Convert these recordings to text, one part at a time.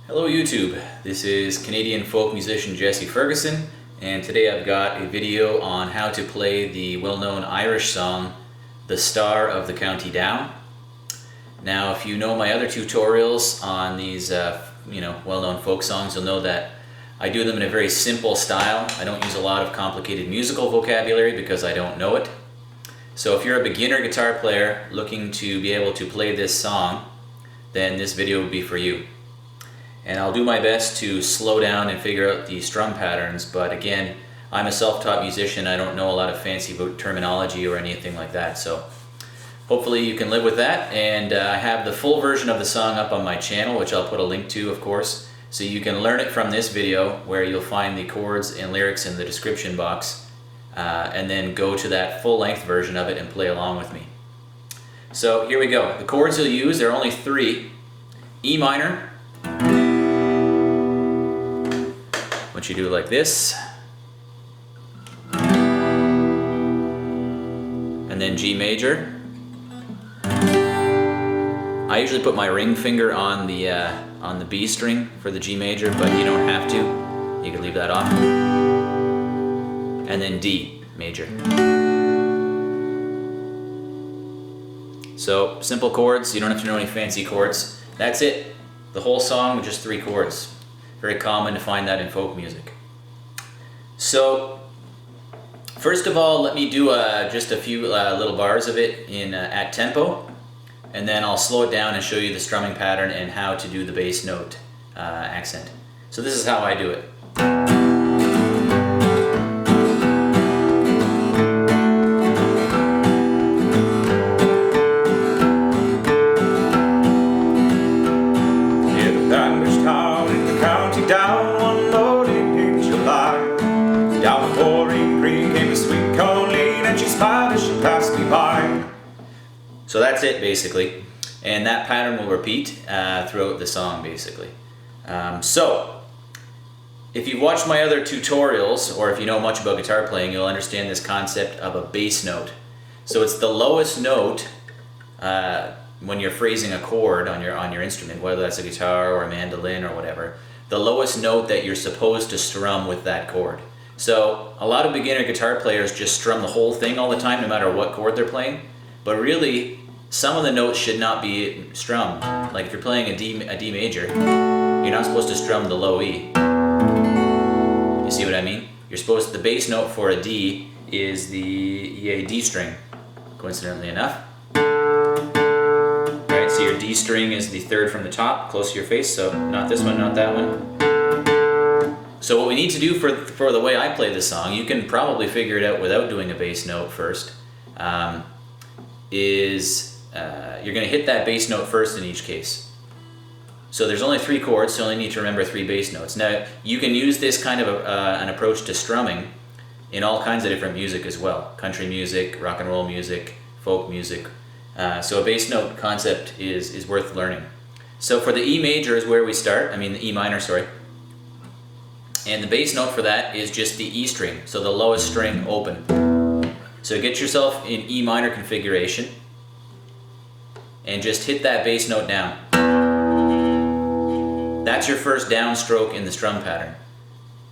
Hello YouTube, this is Canadian folk musician Jesse Ferguson, and today I've got a video on how to play the well-known Irish song The Star of the County Down. Now if you know my other tutorials on these well-known folk songs, you'll know that I do them in a very simple style. I don't use a lot of complicated musical vocabulary because I don't know it. So if you're a beginner guitar player looking to be able to play this song, then this video would be for you. And I'll do my best to slow down and figure out the strum patterns, but again, I'm a self-taught musician. I don't know a lot of fancy terminology or anything like that, so hopefully you can live with that. And I have the full version of the song up on my channel, which I'll put a link to, of course, so you can learn it from this video, where you'll find the chords and lyrics in the description box, and then go to that full-length version of it and play along with me. So here we go. The chords you'll use, there are only three. E minor, which you do like this, and then G major. I usually put my ring finger on the B string for the G major, but you don't have to. You can leave that off. And then D major. So simple chords. You don't have to know any fancy chords. That's it. The whole song with just three chords. Very common to find that in folk music. So first of all, let me do just a few little bars of it at tempo, and then I'll slow it down and show you the strumming pattern and how to do the bass note accent. So this is how I do it. Banbridge town in the county down, one morning in July. Down the boreen creek came a sweet colleen, and she smiled as she passed me by. So that's it basically, and that pattern will repeat throughout the song basically. So if you've watched my other tutorials, or if you know much about guitar playing, you'll understand this concept of a bass note. So it's the lowest note when you're phrasing a chord on your instrument, whether that's a guitar or a mandolin or whatever, the lowest note that you're supposed to strum with that chord. So a lot of beginner guitar players just strum the whole thing all the time, no matter what chord they're playing. But really, some of the notes should not be strummed. Like if you're playing a D major, you're not supposed to strum the low E. You see what I mean? The bass note for a D is the D string, coincidentally enough. So your D string is the third from the top, close to your face, so not this one, not that one. So what we need to do for the way I play this song, you can probably figure it out without doing a bass note first, is you're going to hit that bass note first in each case. So there's only three chords, so you only need to remember three bass notes. Now you can use this kind of an approach to strumming in all kinds of different music as well. Country music, rock and roll music, folk music. So a bass note concept is worth learning. So for the E major is where we start, the E minor, sorry. And the bass note for that is just the E string, so the lowest string open. So get yourself in E minor configuration and just hit that bass note down. That's your first downstroke in the strum pattern.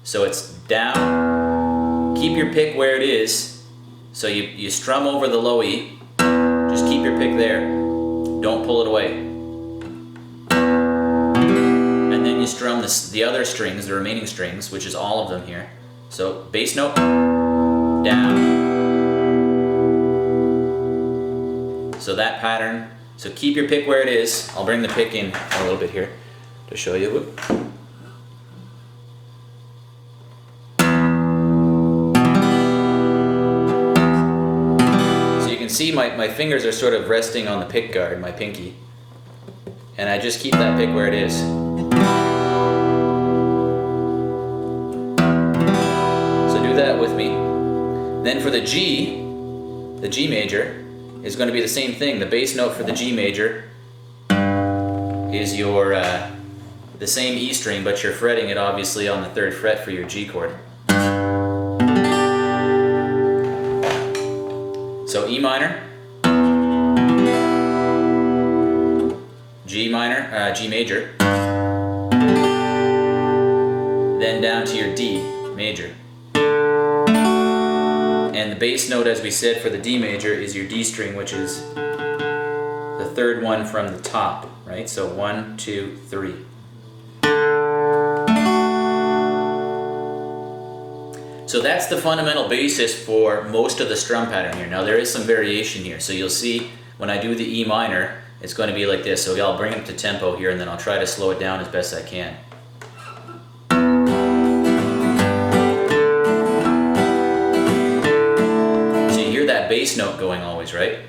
So it's down, keep your pick where it is, so you strum over the low E. Just keep your pick there. Don't pull it away. And then you strum the other strings, the remaining strings, which is all of them here. So bass note, down. So that pattern. So keep your pick where it is. I'll bring the pick in a little bit here to show you. Whoop. See, my fingers are sort of resting on the pick guard, my pinky, and I just keep that pick where it is. So do that with me. Then for the G major is going to be the same thing. The bass note for the G major is your the same E string, but you're fretting it obviously on the 3rd fret for your G chord. So E minor, G minor, G major, then down to your D major. And the bass note, as we said, for the D major is your D string, which is the third one from the top, right? So 1, 2, 3. So that's the fundamental basis for most of the strum pattern here. Now there is some variation here. So you'll see when I do the E minor, it's going to be like this. So I'll bring it to tempo here and then I'll try to slow it down as best I can. So you hear that bass note going always, right?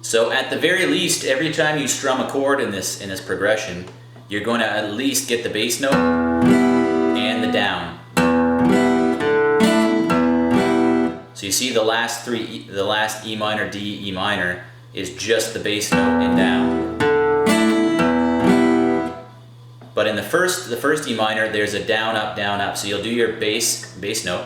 So at the very least, every time you strum a chord in this progression, you're going to at least get the bass note and the down. So you see the last E minor, D, E minor is just the bass note and down. But in the first E minor, there's a down, up, down, up. So you'll do your bass note.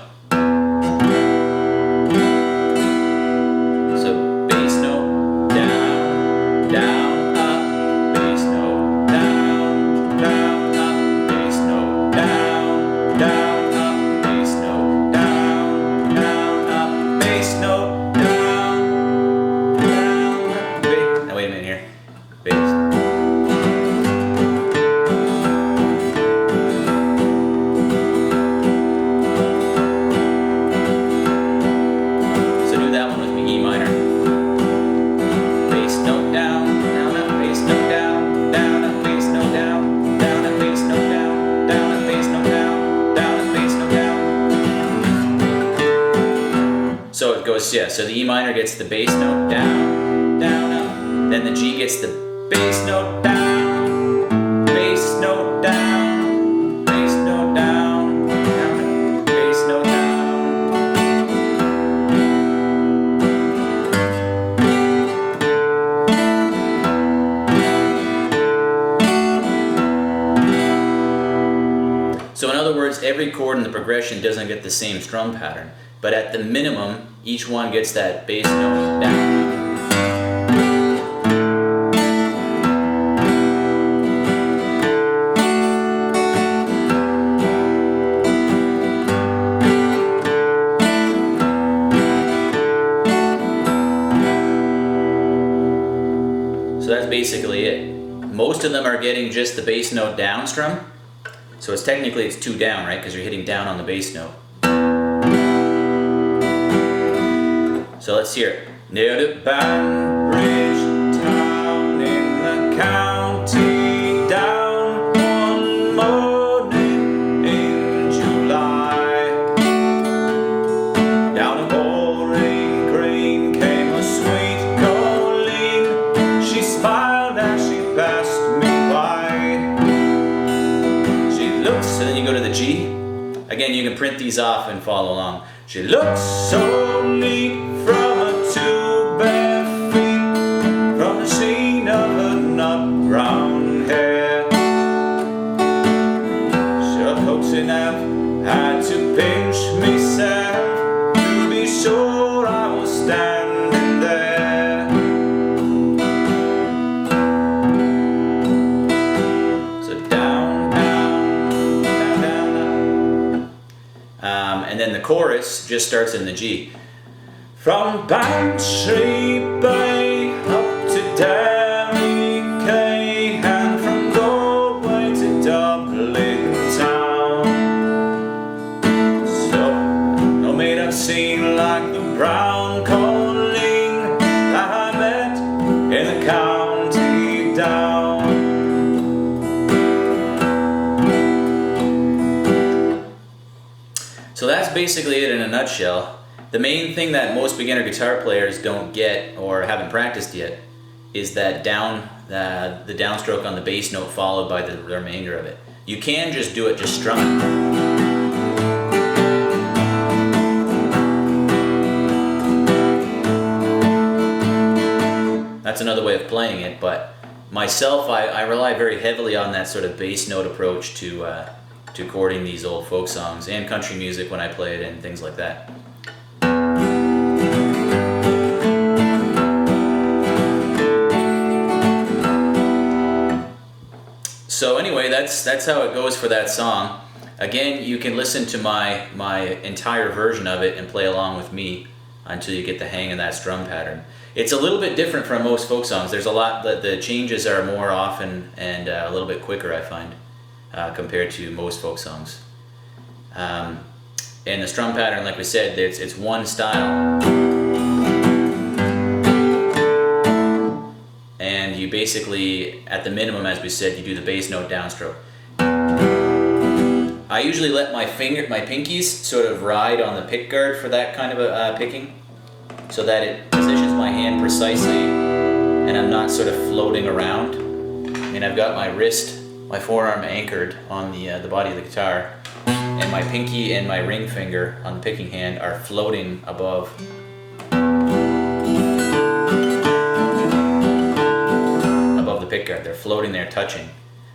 So it goes, yeah, so the E minor gets the bass note down, down, up. Then the G gets the bass note down, bass note down, bass note down, down, bass note down. So in other words, every chord in the progression doesn't get the same strum pattern. But at the minimum, each one gets that bass note down. So that's basically it. Most of them are getting just the bass note down strum. So it's technically 2 down, right? Because you're hitting down on the bass note. So let's hear it. Near the Banbridge town in the county down one morning in July. Down a boreen green came a sweet colleen. She smiled as she passed me by. She looks, and then you go to the G. Again, you can print these off and follow along. She looks so neat from her 2 bare feet, from the sheen of her nut brown hair. Sure coaxing I've had to pinch myself to be sure I was standing there. So down, down, down, down, down. And then the chorus just starts in the G. From Banbridge Bay up to Derry Quay, and from Galway to Dublin town. So, no made a scene like the brown colleen that I met in the county down. So that's basically it in a nutshell. The main thing that most beginner guitar players don't get or haven't practiced yet is that the downstroke on the bass note followed by the remainder of it. You can just do it, just strum it. That's another way of playing it, but myself, I rely very heavily on that sort of bass note approach to chording these old folk songs and country music when I play it and things like that. So anyway, that's how it goes for that song. Again, you can listen to my entire version of it and play along with me until you get the hang of that strum pattern. It's a little bit different from most folk songs. There's a lot that the changes are more often and a little bit quicker, I find, compared to most folk songs. And the strum pattern, like we said, it's one style. And you basically, at the minimum, as we said, you do the bass note downstroke. I usually let my pinkies sort of ride on the pick guard for that kind of a picking, so that it positions my hand precisely and I'm not sort of floating around. I mean, I've got my wrist, my forearm anchored on the body of the guitar, and my pinky and my ring finger on the picking hand are floating above the pick guard. They're floating there, touching.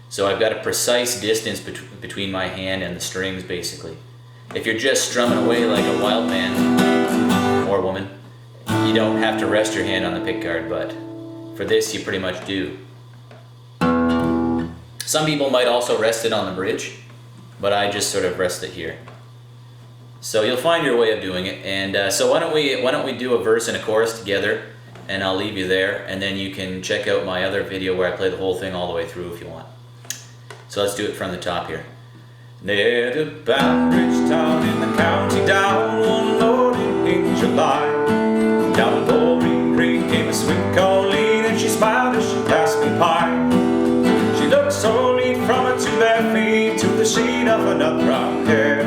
So I've got a precise distance between my hand and the strings, basically. If you're just strumming away like a wild man or woman, you don't have to rest your hand on the pick guard, but for this you pretty much do. Some people might also rest it on the bridge, but I just sort of rest it here. So you'll find your way of doing it, and so why don't we do a verse and a chorus together, and I'll leave you there, and then you can check out my other video where I play the whole thing all the way through if you want. So let's do it from the top here. Near to Banbridge town in the county down, one morning in July, down the boreen creek came a sweet colleen, and she smiled as she passed me by. She looked so neat from her two bare feet to the sheen of her nut brown hair.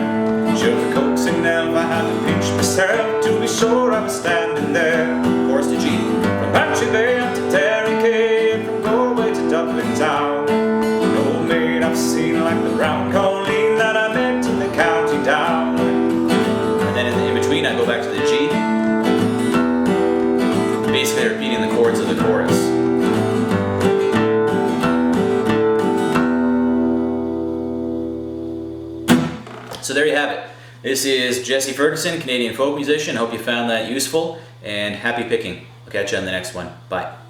Sure the coaxing never had to pinch myself to be sure I was standing there. Chorus to G. From Bantry Bay up to Derry Cave, from Galway to Dublin town, no maid I've seen like the brown colleen that I met in the county down. And then in between I go back to the G, basically repeating the chords of the chorus. So there you have it. This is Jesse Ferguson, Canadian folk musician. Hope you found that useful, and happy picking. I'll catch you on the next one. Bye.